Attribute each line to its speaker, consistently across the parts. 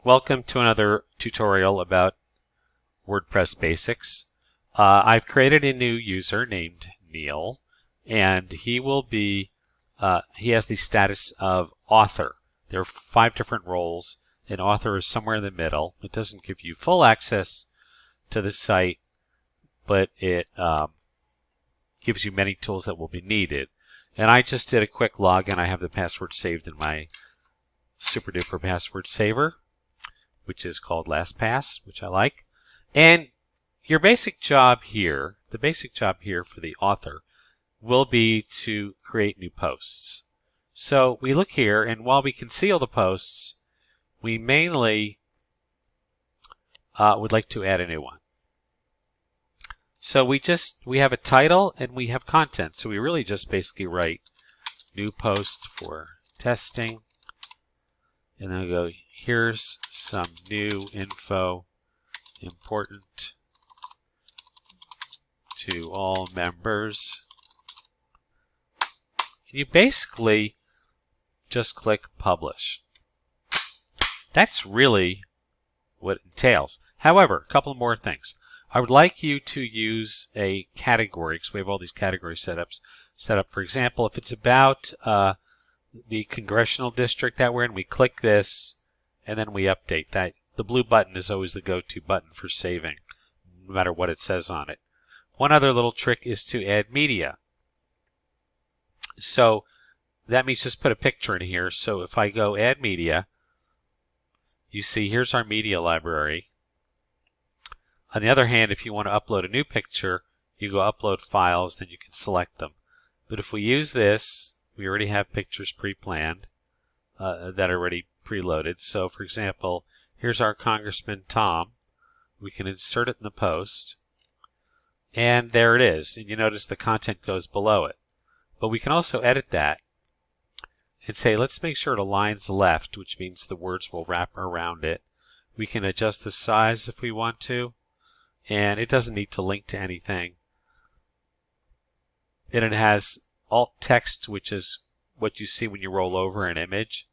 Speaker 1: Welcome to another tutorial about WordPress basics. I've created a new user named Neil, and he has the status of author. There are 5 different roles, and author is somewhere in the middle. It doesn't give you full access to the site, but it gives you many tools that will be needed. And I just did a quick login. I have the password saved in my super duper password saver, which is called LastPass, which I like. And your basic job here, the basic job here for the author, will be to create new posts. So we look here, and while we can see all the posts, we mainly would like to add a new one. So we have a title and we have content. So we really just basically write new post for testing. And then we go, here's some new info important to all members. And you basically just click publish. That's really what it entails. However, a couple more things. I would like you to use a category, because we have all these category set up. For example, if it's about the congressional district that we're in, we click this and then we update that. The blue button is always the go-to button for saving, no matter what it says on it. One other little trick is to add media. So that means just put a picture in here. So if I go add media, you see here's our media library. On the other hand, if you want to upload a new picture, you go upload files, then you can select them. But if we use this, we already have pictures pre-planned that are already preloaded. So for example, here's our Congressman Tom. We can insert it in the post, and there it is. And you notice the content goes below it. But we can also edit that and say, let's make sure it aligns left, which means the words will wrap around it. We can adjust the size if we want to, and it doesn't need to link to anything. And it has alt text, which is what you see when you roll over an image.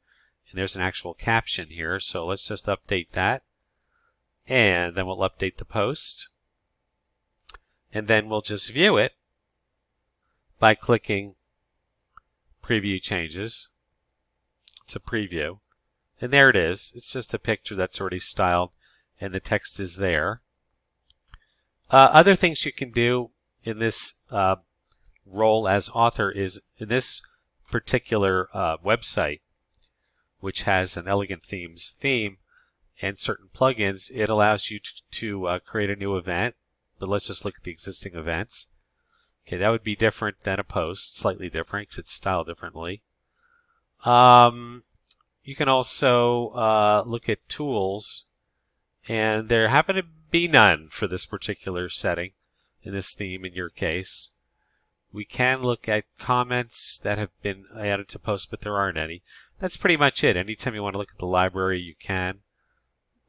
Speaker 1: And there's an actual caption here, so let's just update that. And then we'll update the post. And then we'll just view it by clicking Preview Changes. It's a preview. And there it is. It's just a picture that's already styled, and the text is there. Other things you can do in this role as author is, in this particular website, which has an Elegant Themes theme and certain plugins, it allows you to create a new event. But let's just look at the existing events. Okay, that would be different than a post, slightly different because it's styled differently. You can also look at tools, and there happen to be none for this particular setting in this theme in your case. We can look at comments that have been added to posts, but there aren't any. That's pretty much it. Anytime you want to look at the library, you can,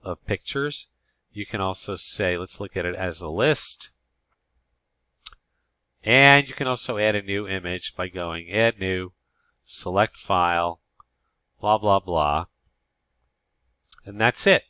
Speaker 1: of pictures. You can also say, let's look at it as a list. And you can also add a new image by going Add New, Select File, blah, blah, blah. And that's it.